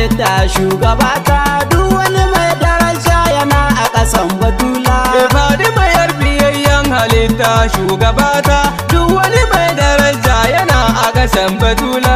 halitta shugabata, duk wani mai daraja yana a ƙasan batula. Fadimayar biyayyen halitta shugabata, duk wani mai daraja yana a ƙasan batula.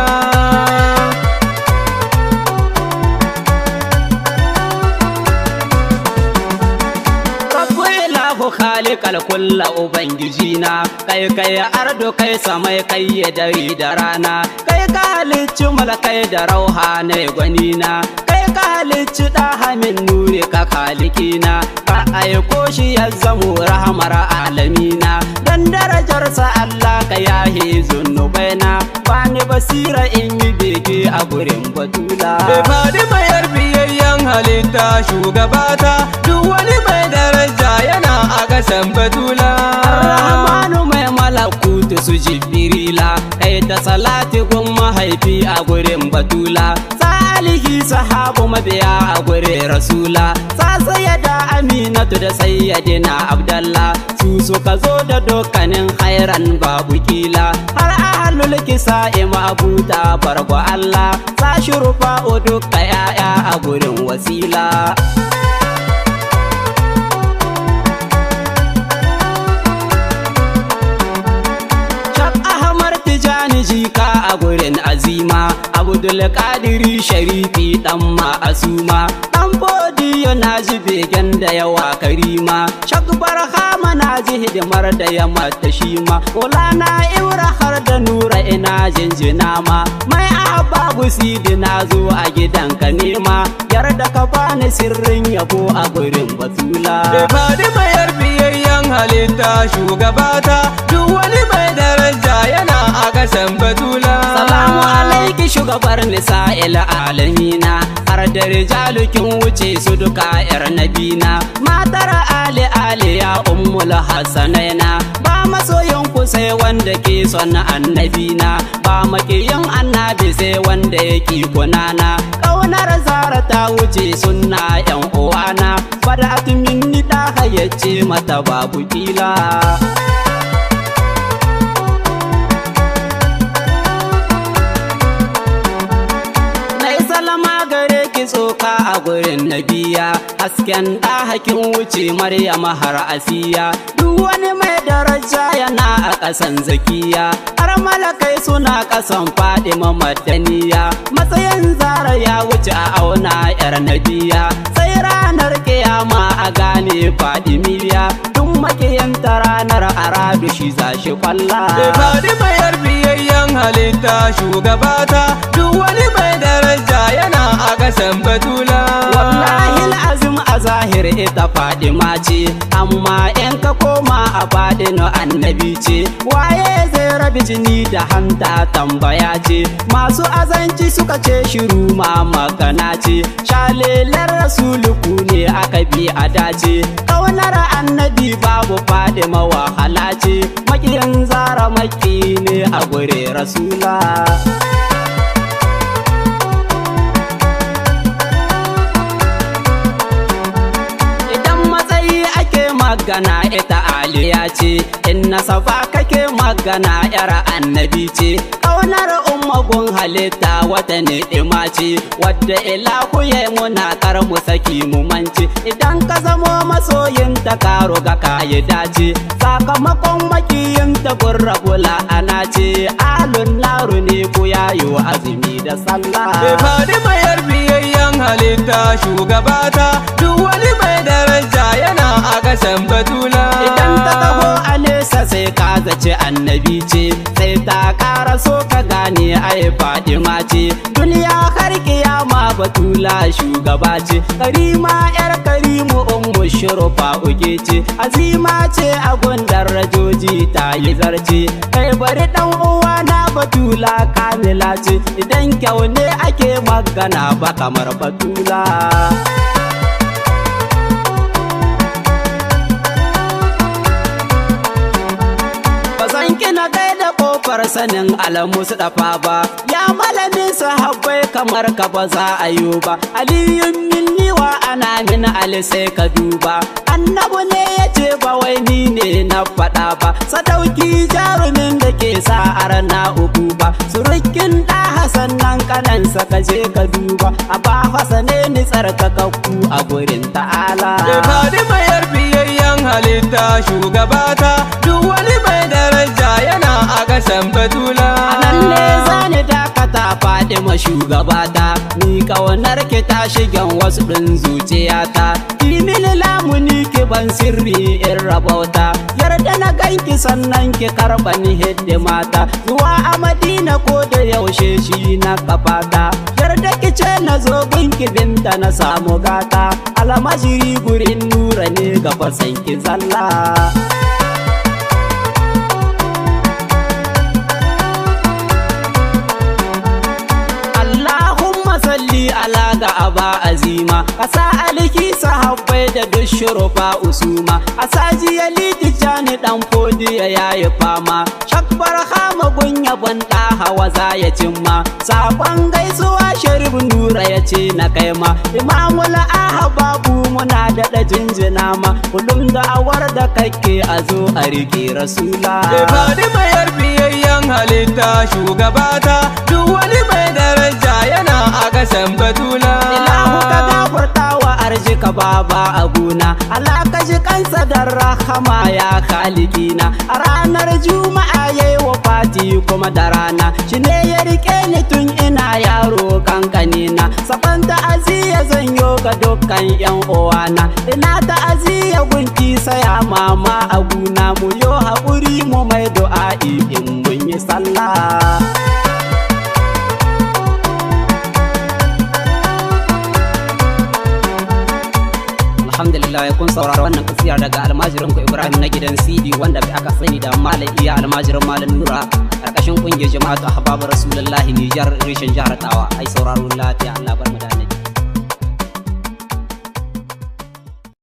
Khaliqal kulla ubangijina, kai kai ardo kai samai kai ya dare da rana, kai ka halicci malakai da rauhanai gwanina, kai ka halicci ɗahamin nuri ka kalikina, ka aiko shi ya zamo rahamar alamina, dan darajarsa Allah ka yahe zunubaina, bani basira in yi bege a gurin batula. Fadimayar biyayyen halitta shugabata, duk wani mai daraja yana a ƙasan batula. Rahmanu mai malakutu su Jibrila, kai ta salati gun mahaifi a gurin batula, salihi sahabu mabiya a gurin rasula, sa sayyada Aminatu da sayyadina Abdallah, su suka zo da dukkanin hairan babu kila, har ahlul kisa'i ma'abuta bargo Allah, sa shurufa dukka yaya a gurin wasila. Jika a gurin azima, Abdul Qadiri Sharifi dan ma'asuma, dan bodiyo na ji begen da yawa karima, Shakbar Hama na ji hidimar da ya mata shima, Maulana Ibra har da Nura ina jinjina ma, mai ababu sidi na zo a gidanka nema, yarda ka bani sirrin yabo a gurin batula. Fadimayar biyayyen halitta shugabata, duk wani mai daraja yana a ƙasan batula. Salamu alaiki shugabar nisa'il alamina, har da rijalukin wuce su duka yar nabina, matar ali ya ummul hasanaina, ba masoyin ku sai wanda ke son annabina, ba makiyin annabi sai wanda yake kunana, ƙaunar zara ta wuce sunna yan uwana, fada minni da hayyace mata babu kila. Tsoka a gurin nabiya, hasken ɗahakin wuce Maryama har Asiya, duk wani mai daraja yana a ƙasan zakiya, har malakai suna ƙasan Fadima madaniya, matsayin zara ya wuce a auna yar nabiya, sai ranar kiyama a gane Fadimiya, duk makiyanta ranar arabi shi za shi kwalla. Fadimayar biyayyen halitta shugabata, duk wani mai daraja yana a ƙasan batula. Wallahi azim a zahir ita Fadima ce, amma in ka koma a baɗin annabi ce, waye zai rabi jini da hanta tambaya ce, masu azanci suka ce shiru ma magana ce, shalelar rasuluku ne aka bi a dace, ƙaunar annabi babu Fadima wahala ce, makiyin zara maki ne a gure rasula. Magana ita aliya ce, in nasaba kake magana yar annabi ce, ƙaunar ummagun halitta wata ni'ima ce, wadda ilahu ya muna kar mu saki mu mance, idan ka zamo masoyin ta karo ga kayi dace, sakamakon makiyin ta gurrabula ana ce, alun naru ne ku yayo azumi da sallah. Fadimayar biyayyen halitta shugabata, duk wani mai daraja yana a ƙasan batula. Idan ta taho a nesa sai ka zace annabi ce, sai ta ƙara so ka gane ai Fadima ce, duniya har kiyama batula shugaba ce, Karima yar Karimu ummu Shurfa uge ce, azima ce a gundar rajoji ta yi zarce, kai bari dan uwa na batula kamila ce, idan kyau ne ake magana ba kamar batula. Kina gaida kofar sanin alamus dafa ba, ya malamin sahabbai kamar ka ba za a yi ba, aliyun minni wa ana min ali sai ka duba, annabu ne ya ce ce ba wai ni ne na faɗa ba, sadauki jarumin da ke sa arna uku ba, surukin ɗa Hassan nan kanansa ka je ka duba, a ba Hasane ni tsarkakakku a gurin ta'ala. Fadima yar biyayyen halitta shugabata, duk wani mai daraja yana a kasan batula. Anan ne zani dakata Fadima shugabata, ni kaunar ki ta shigen wasu ɗin zuciyata, ki mini lamuni ki ban sirri in rabauta, yarda na ganki sannan ki karɓa ni hidimata, zuwa a Madina ko da yaushe shi na kafata, yarda ki ce na zo gunki binta na samu gata, almajiri gurin nura ne ga fasan ki zalla. Salli ala ga aba azima, kasa aliki sahabbai da dushurufa usuma, asaji ya litijani dan fodiya yayi fama, shakbar hama gunya banda hawa za ya cimma, sakon gaisuwa sharif nura ya ce na kaima, imamul ahbabu muna da jinjina ma, kullum da awar da kake a zo a rike rasula. Fadima yar biyayyen halitta shugabata, duk wani mai daraja yana a kasan batula. Ilahu ka gafarta wa arzika baba a gona, Allah ka ji kansa da rahama ya khalikina, a ranar juma'a yayi wafati kuma da rana, shi ne ya rike ni tun ina yaro kankanina, saban ta'aziyya zan yo ga dukkan yan uwana, ina ta'aziyya gunki saya mama a gona, mu yo haƙuri mu mai du'a'i in mun yi sallah. Alhamdulillah kun saurara wannan kasida daga almajirin ku Ibrahim Nagidan sidi, wanda aka sani da Malam Iya almajirin Malam Nura, karkashin kungiyar jama'atu ahbabu Rasulullahi Nijar reshen jihar Tawa. Ai sauraro lafiya, Allah bar mu da